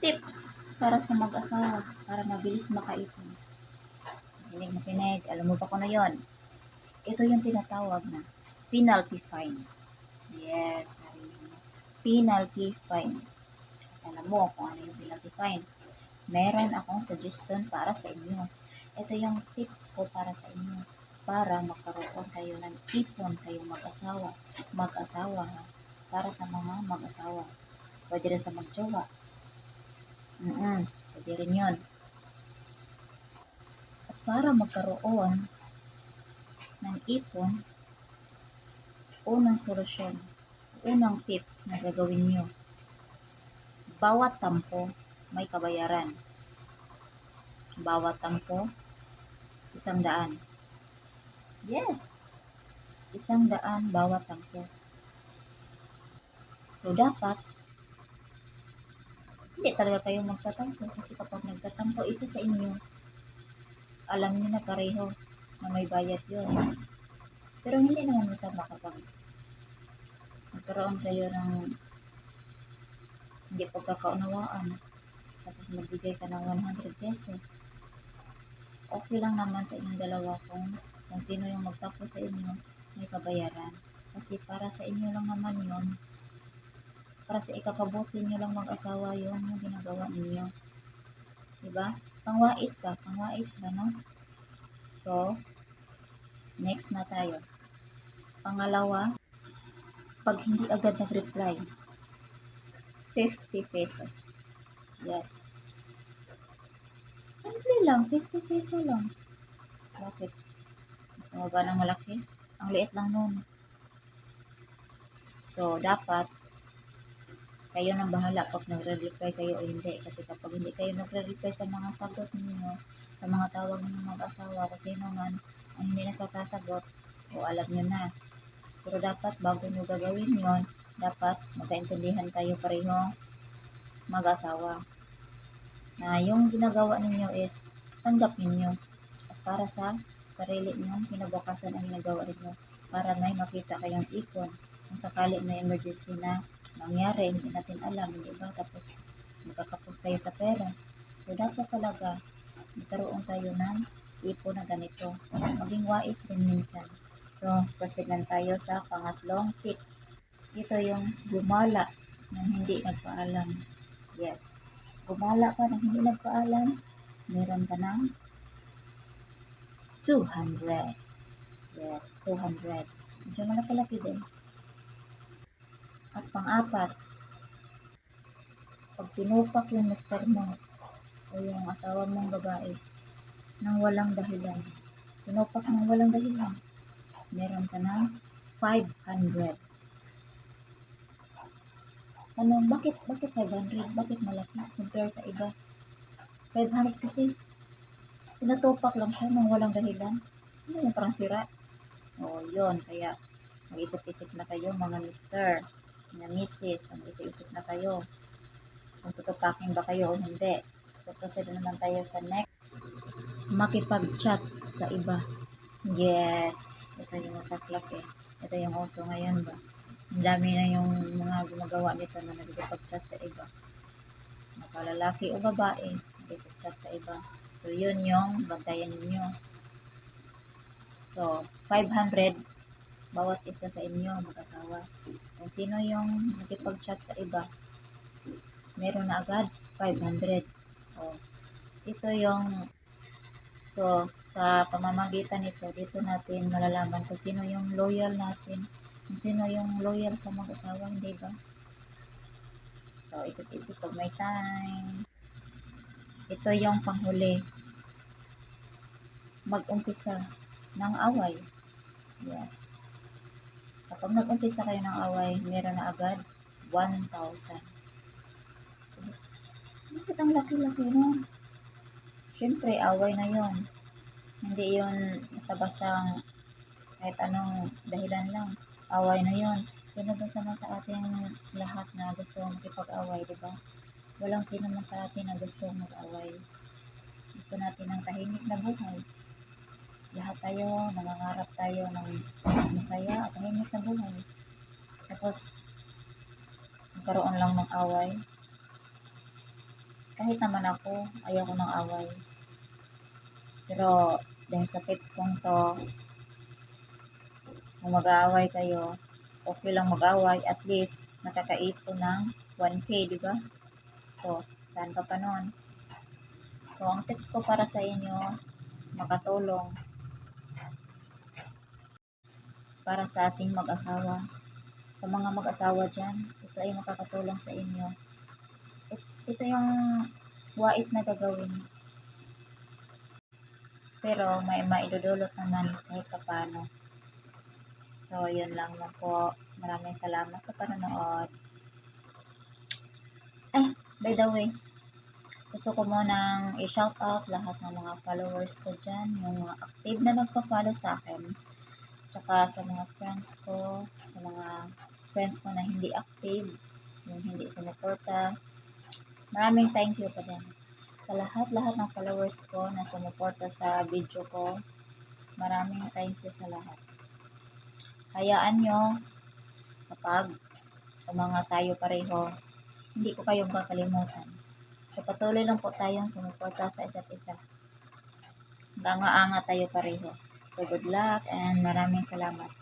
Tips para sa mag-asawa, para mabilis makaipon. Makinig, alam mo ba kung ano yun? Ito yung tinatawag na penalty fine. Yes, narinig mo. Penalty fine. Alam mo kung ano yung penalty fine. Meron akong suggestion para sa inyo. Ito yung tips ko para sa inyo. Para magkaroon kayo ng ipon kayong mag-asawa. Mag-asawa ha. Para sa mga mag-asawa. Pwede rin sa mag-jowa. Pwede rin yun. At para magkaroon ng ipon, unang solusyon, unang tips na gagawin nyo, bawat tampo may kabayaran. Bawat tampo, 100. Yes, 100 bawat tampo. So, dapat, hindi talaga kayo magtatampo kasi kapag nagtatampo, isa sa inyo, alam niyo na pareho na may bayad yun. Pero hindi naman masama kapag magkaroon kayo ng hindi pagkakaunawaan tapos magbigay ka ng 100 pesos. Okay lang naman sa inyong dalawa kung sino yung magtapos sa inyo may kabayaran. Kasi para sa inyo lang naman yun. Para sa ikakabuti nyo lang mag-asawa yun yung ginagawa ninyo. Diba? Pangwais ka, no? So, next na tayo. Pangalawa, pag hindi agad nag-reply, 50 peso. Yes. Simple lang, 50 peso lang. Bakit? Gusto mo ba ng malaki? Ang liit lang nun. So, dapat, kayo nang bahala pag nagre-reply kayo o hindi. Kasi kapag hindi kayo nagre-reply sa mga sagot ninyo, sa mga tawag ng mag-asawa, kung sino man ang hindi nakakasagot, o alam nyo na. Pero dapat, bago nyo gagawin yon, dapat magkaintindihan kayo pareho mag-asawa. Na yung ginagawa ninyo is tanggap ninyo. At para sa sarili nyo, kinabukasan ang ginagawa ninyo. Para may makita kayong ipon. Kung sakali may emergency na mangyari, hindi natin alam, hindi ba? Tapos magkakapos kayo sa pera. So, dapat talaga magkaroon tayo ng ipon na ganito. Maging wais din minsan. So, proceed lang tayo sa pangatlong tips. Ito yung gumala ng hindi nagpaalam. Yes. Gumala ka ng hindi nagpaalam, meron ka ng 200. Yes, 200. Medyo malaki-laki din. At pang-apat, pag tinupak yung mister mo o yung asawa mong babae ng walang dahilan, tinupak ng walang dahilan, meron ka ng 500. Ano, bakit 500? Bakit malaki compare sa iba? 500 kasi tinatupak lang siya ng walang dahilan. Ano yung parang sira? O, yun. Kaya, mag-isip-isip na kayo, mga mister, mga misis, mag-isip-isip na kayo kung tutupakin ba kayo o hindi. So, proceed naman tayo sa next. Makipag-chat sa iba. Yes. Ito yung masaklap eh. Ito yung uso ngayon ba? Ang dami na yung mga gumagawa nito na nagpapag-chat sa iba. Makalalaki o babae, nagpapag-chat sa iba. So, yun yung bantayan ninyo. So, 500 bawat isa sa inyo mag-asawa. Kung sino yung nakipag-chat sa iba, meron na agad 500. O, ito yung, so, sa pamamagitan nito, dito natin malalaman kung sino yung loyal natin, kung sino yung loyal sa mag-asawa, hindi ba? So, isip-isip pag may time. Ito yung panghuli. Mag-umpisa ng away. Yes. Kapag nag-umpisa kayo ng away, meron na agad 1,000. Bakit ang laki-laki no? Siyempre, away na yon. Hindi yon basta-basta kahit anong dahilan lang. Away na yon. Sino ba sama sa ating lahat na gusto makipag-away, di ba? Walang sino man sa atin na gusto mag-away. Gusto natin ng tahimik na buhay. Lahat tayo, nangangarap tayo ng masaya at tahimik na buhay. Tapos, magkaroon lang ng away. kahit naman ako, ayaw ko ng away. Pero dahil sa tips kong to, kung mag-aaway kayo, okay lang mag-away, at least nakakaipon ng 1K, di ba? So, saan ka pa nun? So, ang tips ko para sa inyo, makatulong para sa ating mag-asawa. Sa mga mag-asawa dyan, ito ay makakatulong sa inyo. Ito yung wais na gagawin. Pero may maidudulot naman kahit paano. So, yun lang lang po. Maraming salamat sa panonood. Ay, by the way, gusto ko munang i-shout out lahat ng mga followers ko dyan, yung mga active na nagpa-follow sa akin. Tsaka sa mga friends ko, sa mga friends ko na hindi active, yung hindi sumuporta. Maraming thank you pa din. Sa lahat-lahat ng followers ko na sumuporta sa video ko, maraming thank you sa lahat. Hayaan nyo, kapag umangat tayo pareho, hindi ko kayong kakalimutan. So, patuloy lang po tayong sumuporta sa isa't isa. Hanggang tayo pareho. So, good luck and maraming salamat.